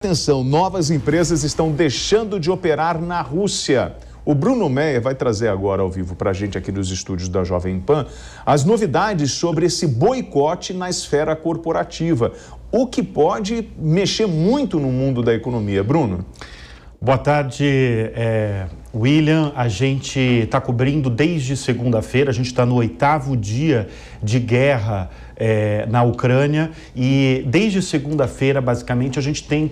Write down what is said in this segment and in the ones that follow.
Atenção, novas empresas estão deixando de operar na Rússia. O Bruno Meyer vai trazer agora ao vivo para a gente aqui dos estúdios da Jovem Pan as novidades sobre esse boicote na esfera corporativa, o que pode mexer muito no mundo da economia. Bruno? Boa tarde, William. A gente está cobrindo desde segunda-feira, a gente está no 8º dia de guerra na Ucrânia e desde segunda-feira, basicamente, a gente tem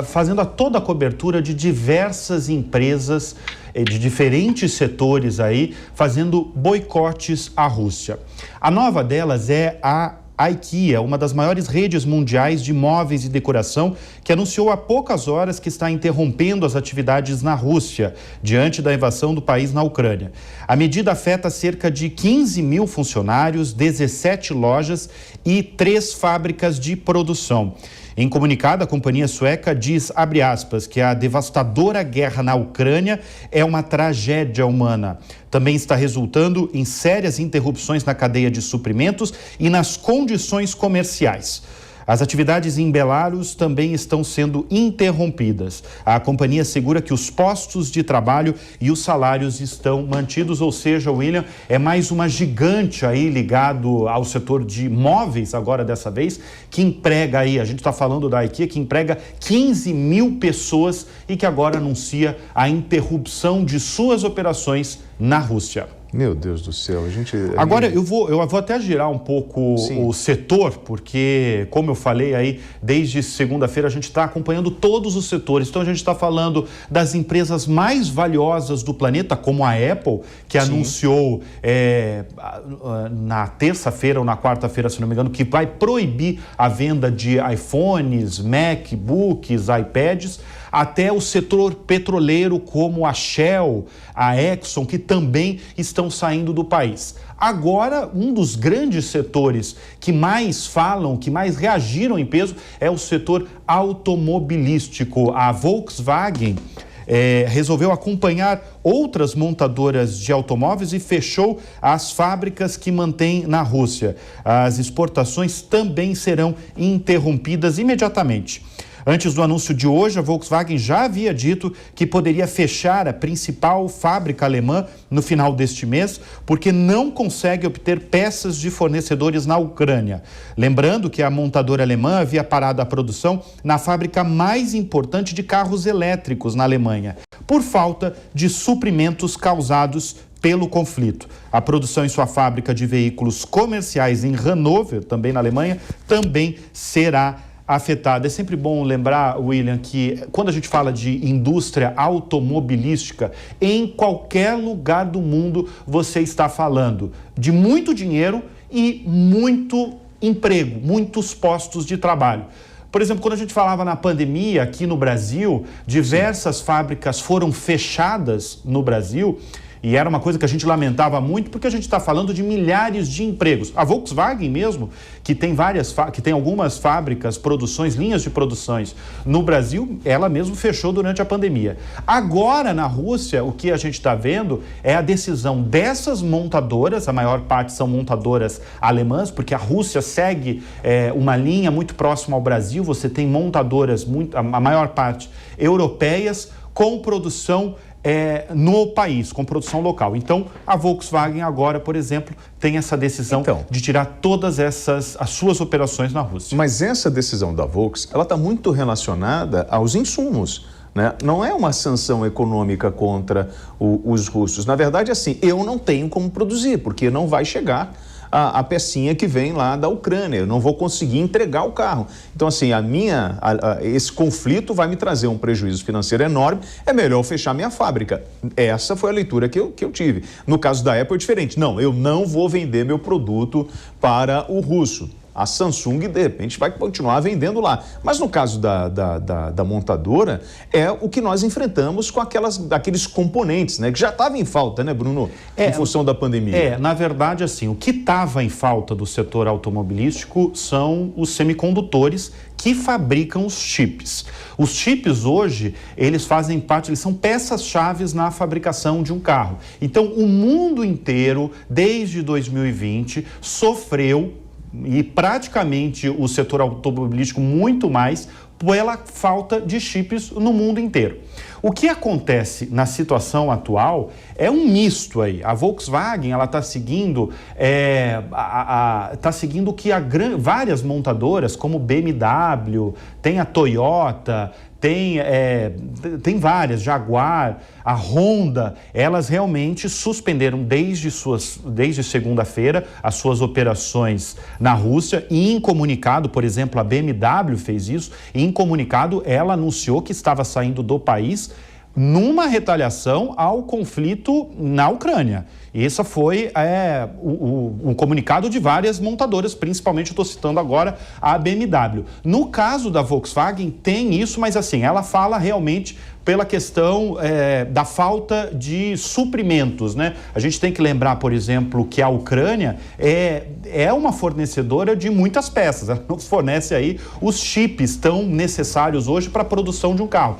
fazendo toda a cobertura de diversas empresas de diferentes setores aí, fazendo boicotes à Rússia. A nova delas é a IKEA, uma das maiores redes mundiais de móveis e decoração, que anunciou há poucas horas que está interrompendo as atividades na Rússia, diante da invasão do país na Ucrânia. A medida afeta cerca de 15 mil funcionários, 17 lojas e 3 fábricas de produção. Em comunicado, a companhia sueca diz, abre aspas, que a devastadora guerra na Ucrânia é uma tragédia humana. Também está resultando em sérias interrupções na cadeia de suprimentos e nas condições comerciais. As atividades em Belarus também estão sendo interrompidas. A companhia assegura que os postos de trabalho e os salários estão mantidos, ou seja, William, é mais uma gigante aí ligado ao setor de móveis, agora dessa vez, que emprega aí, a gente está falando da IKEA, que emprega 15 mil pessoas e que agora anuncia a interrupção de suas operações na Rússia. Meu Deus do céu, Agora, eu vou até girar um pouco o setor, porque, como eu falei aí, desde segunda-feira a gente está acompanhando todos os setores. Então, a gente está falando das empresas mais valiosas do planeta, como a Apple, que anunciou na terça-feira ou na quarta-feira, se não me engano, que vai proibir a venda de iPhones, MacBooks, iPads, até o setor petroleiro, como a Shell, a Exxon, que também estão saindo do país. Agora, um dos grandes setores que mais falam, que mais reagiram em peso, é o setor automobilístico. A Volkswagen resolveu acompanhar outras montadoras de automóveis e fechou as fábricas que mantém na Rússia. As exportações também serão interrompidas imediatamente. Antes do anúncio de hoje, a Volkswagen já havia dito que poderia fechar a principal fábrica alemã no final deste mês, porque não consegue obter peças de fornecedores na Ucrânia. Lembrando que a montadora alemã havia parado a produção na fábrica mais importante de carros elétricos na Alemanha, por falta de suprimentos causados pelo conflito. A produção em sua fábrica de veículos comerciais em Hannover, também na Alemanha, também será afetada. É sempre bom lembrar, William, que quando a gente fala de indústria automobilística, em qualquer lugar do mundo você está falando de muito dinheiro e muito emprego, muitos postos de trabalho. Por exemplo, quando a gente falava na pandemia aqui no Brasil, diversas fábricas foram fechadas no Brasil. E era uma coisa que a gente lamentava muito, porque a gente está falando de milhares de empregos. A Volkswagen mesmo, que tem algumas fábricas, linhas de produções no Brasil, ela mesmo fechou durante a pandemia. Agora, na Rússia, o que a gente está vendo é a decisão dessas montadoras, a maior parte são montadoras alemãs, porque a Rússia segue uma linha muito próxima ao Brasil, você tem montadoras, a maior parte europeias, com produção no país, com produção local. Então, a Volkswagen agora, por exemplo, tem essa decisão de tirar todas as suas operações na Rússia. Mas essa decisão da Volkswagen, ela está muito relacionada aos insumos, né? Não é uma sanção econômica contra os russos. Na verdade, assim, eu não tenho como produzir, porque não vai chegar a pecinha que vem lá da Ucrânia, eu não vou conseguir entregar o carro. Então, assim, esse conflito vai me trazer um prejuízo financeiro enorme, é melhor fechar minha fábrica. Essa foi a leitura que eu tive. No caso da Apple é diferente. Não, eu não vou vender meu produto para o russo. A Samsung, de repente, vai continuar vendendo lá. Mas no caso da montadora, é o que nós enfrentamos com aqueles componentes, né? Que já estavam em falta, né, Bruno? Em função da pandemia. Na verdade, assim, o que estava em falta do setor automobilístico são os semicondutores que fabricam os chips. Os chips hoje, eles são peças-chave na fabricação de um carro. Então, o mundo inteiro, desde 2020, sofreu, e praticamente o setor automobilístico muito mais, pela falta de chips no mundo inteiro. O que acontece na situação atual é um misto aí. A Volkswagen, ela está seguindo, o que várias montadoras, como BMW, tem a Toyota, tem várias, Jaguar, a Honda, elas realmente suspenderam desde segunda-feira as suas operações na Rússia e em comunicado, por exemplo, a BMW fez isso, e em comunicado ela anunciou que estava saindo do país numa retaliação ao conflito na Ucrânia. Esse foi um comunicado de várias montadoras, principalmente, estou citando agora a BMW. No caso da Volkswagen, tem isso, mas assim, ela fala realmente pela questão da falta de suprimentos, né? A gente tem que lembrar, por exemplo, que a Ucrânia é uma fornecedora de muitas peças. Ela nos fornece aí os chips tão necessários hoje para a produção de um carro.